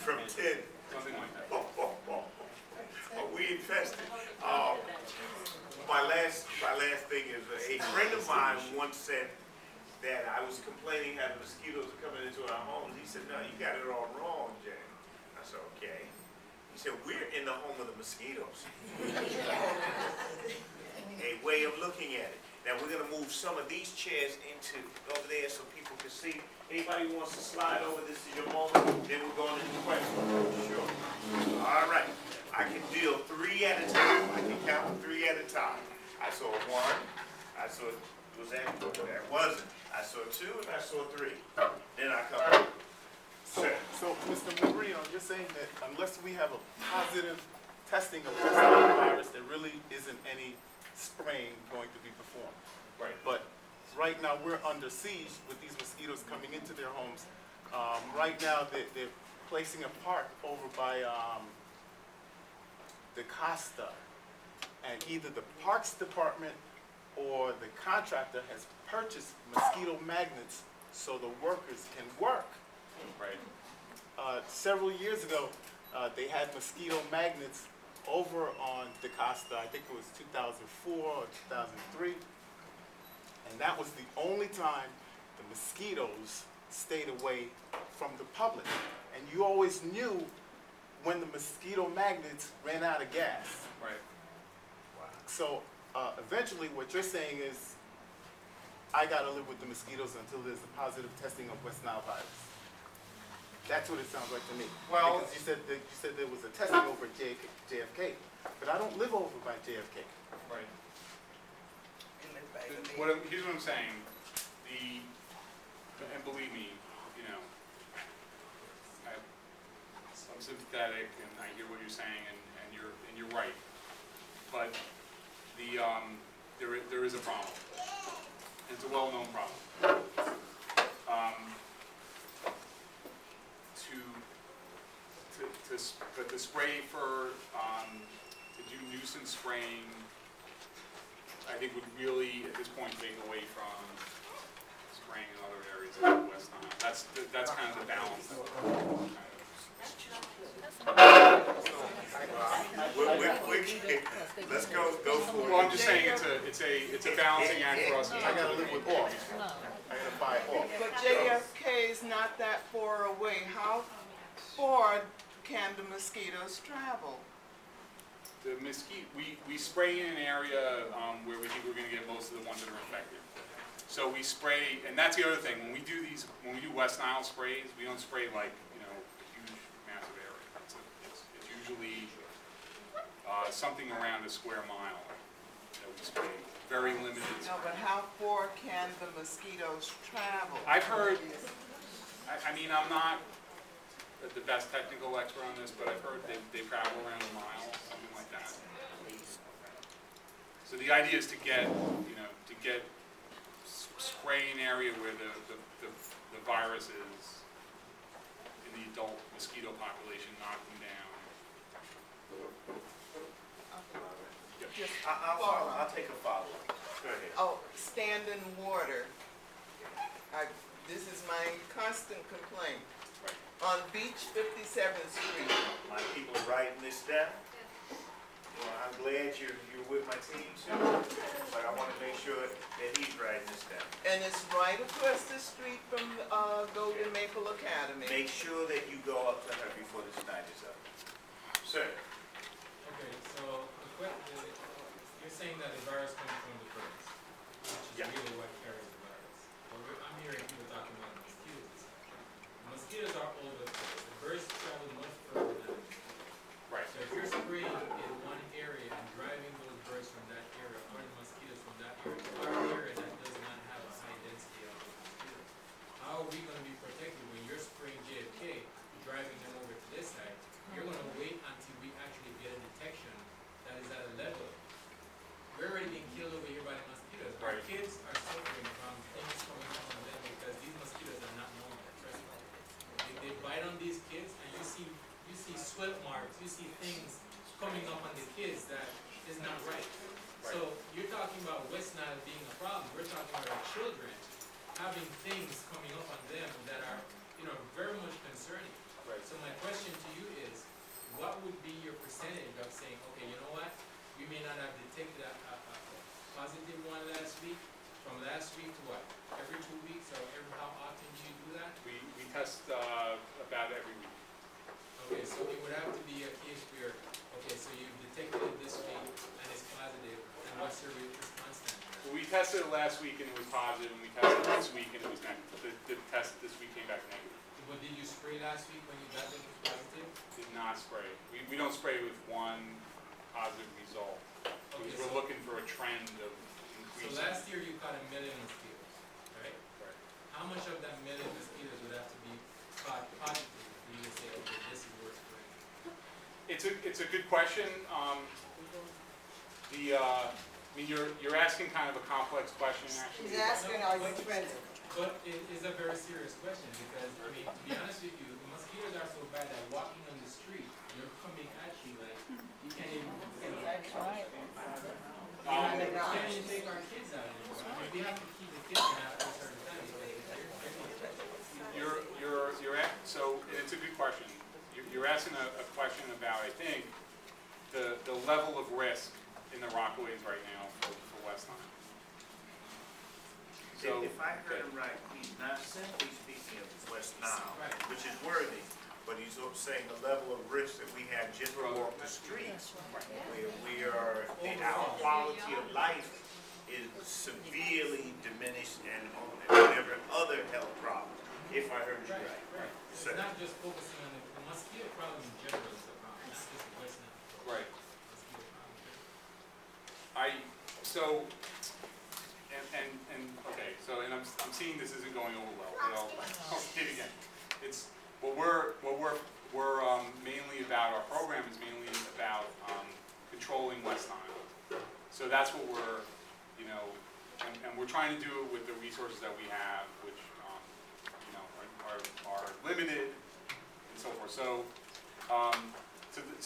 from 10. Something like that. Are we infested? My last thing is a friend of mine once said that I was complaining how the mosquitoes are coming into our homes. He said, "No, you got it all wrong, Jay." I said, "Okay." He said, "We're in the home of the mosquitoes." A way of looking at it. Now we're gonna move some of these chairs into over there so people can see. Anybody who wants to slide over, this is your moment. Then we're going into questions. Sure. All right. I can deal 3 at a time. I can count 3 at a time. I saw 1. I saw, was that wasn't. I saw 2 and I saw 3. Then I come. So Mr. Marino, you're saying that unless we have a positive testing of West Nile virus, there really isn't any spraying going to be performed. Right. But right now we're under siege with these mosquitoes coming into their homes. Right now they're placing a park over by the Costa, and either the Parks Department or the contractor has purchased mosquito magnets so the workers can work. Right. Several years ago, they had mosquito magnets over on the Costa. I think it was 2004 or 2003. And that was the only time the mosquitoes stayed away from the public. And you always knew when the mosquito magnets ran out of gas. Right. So eventually what you're saying is, I gotta live with the mosquitoes until there's a positive testing of West Nile virus. That's what it sounds like to me. Well, because you said there was a testing over at JFK, but I don't live over by JFK. right. Here's what I'm saying. And believe me, you know, I'm sympathetic and I hear what you're saying, and you're right. But there is a problem. It's a well-known problem. But to spray for to do nuisance spraying, I think would really at this point take away from spraying in other areas of the West Nile. That's kind of the balance that we're Let's go for it. Well, I'm just saying it's a balancing act for us. I gotta live with all. I gotta buy all. But JFK is not that far away. How far can the mosquitoes travel? The mosquito, we spray in an area where we think we're going to get most of the ones that are infected. So we spray, and that's the other thing. When we do West Nile sprays, we don't spray like a huge, massive area. It's usually something around a square mile that we spray. Very limited. No, but how far can the mosquitoes travel? I've heard. I mean, I'm not the best technical expert on this, but I've heard they travel around a mile, something like that. So the idea is to get spray an area where the virus is in the adult mosquito population, knock them down. Just I'll take a follow-up. Go ahead. Oh, standing water. This is my constant complaint. On Beach 57th Street. My people are writing this down. Well, I'm glad you're with my team too, but I want to make sure that he's writing this down. And it's right across the street from Golden Maple Academy. Make sure that you go up to her before this night is up. Sir. Okay, so you're saying that the virus comes from the birds, which is really what carries the virus. But I'm hearing people talking about mosquitoes. Mosquitoes are all over the place. The birds travel much further than them. Right. So if you're spraying in one area and driving those birds from that area, or the mosquitoes from that area, to our area that does not have a high density of mosquitoes, how are we going to be protected when you're spraying JFK, driving them over to this side? You're going to wait until we actually get a detection that is at a level. We're already being killed over here by the mosquitoes. Our kids are suffering from things coming up on them because these mosquitoes are not normal. They bite on these kids, and you see sweat marks, you see things coming up on the kids that is not right. So you're talking about West Nile being a problem. We're talking about our children having things coming up on them that are, very much concerning. Right. So my question to you is, what would be your percentage of saying, okay, you know what? We may not have detected a positive one last week. From last week to what? Every 2 weeks, or how often do you do that? We test about every week. Okay, so it would have to be a case where, okay, so you've detected it this week and it's positive, and what's your response time? We tested it last week and it was positive, and we tested it this week and it was negative. The test this week came back negative. But did you spray last week when you got it was positive? Did not spray. We don't spray with one positive result. Okay, Because we're looking for a trend of So increasing. last year you caught 1 million mosquitoes, right? Right. How much of that 1 million mosquitoes would have to be caught positive for you to say, okay, this is worth spraying? It's a good question. I mean, you're asking kind of a complex question, actually. He's asking, are you friendly? But it is a very serious question because, I mean, to be honest with you, the mosquitoes are so bad that walking on the street, they're coming at you like, you can't even, That's right. we can't even take our kids out anymore. I mean, we have to keep the kids in after a certain time because So it's a good question. You're asking a question about, I think, the level of risk in the Rockaways right now for West Nile. So, If I heard him right, he's not simply speaking of West Nile, Right. which is worthy, but he's also saying the level of risk that we have just to walk the streets. We are, our quality of life is severely diminished and whatever other health problems, if I heard you right. right. It's So- not just focusing on the mosquito problem in general is the problem, not just the West Nile. right. Mosquito problem. I'm seeing this isn't going over well, but I'll say it again. It's, what we're mainly about, our program is mainly about controlling West Nile. So that's what we're, and we're trying to do it with the resources that we have, which, are limited and so forth. So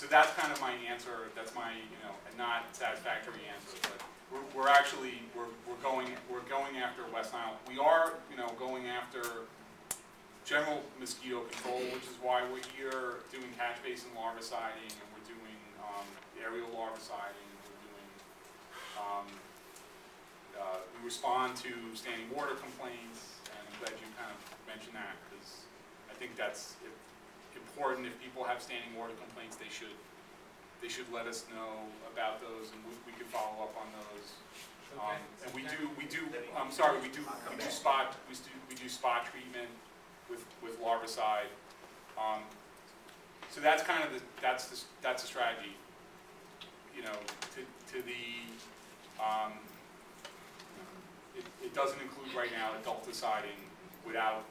that's kind of my answer. That's my, a not satisfactory answer. But we're going after West Nile. We are, going after general mosquito control, which is why we're here doing catch basin larviciding, and we're doing aerial larviciding. We're doing, we respond to standing water complaints, and I'm glad you kind of mentioned that, because I think that's important. If people have standing water complaints, they should let us know about those, and we can follow up on those. And we do spot treatment with larvicide. So that's kind of that's the strategy. It doesn't include right now adulticiding without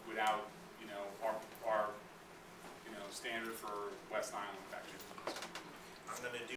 our standard for West Nile infection. I'm gonna do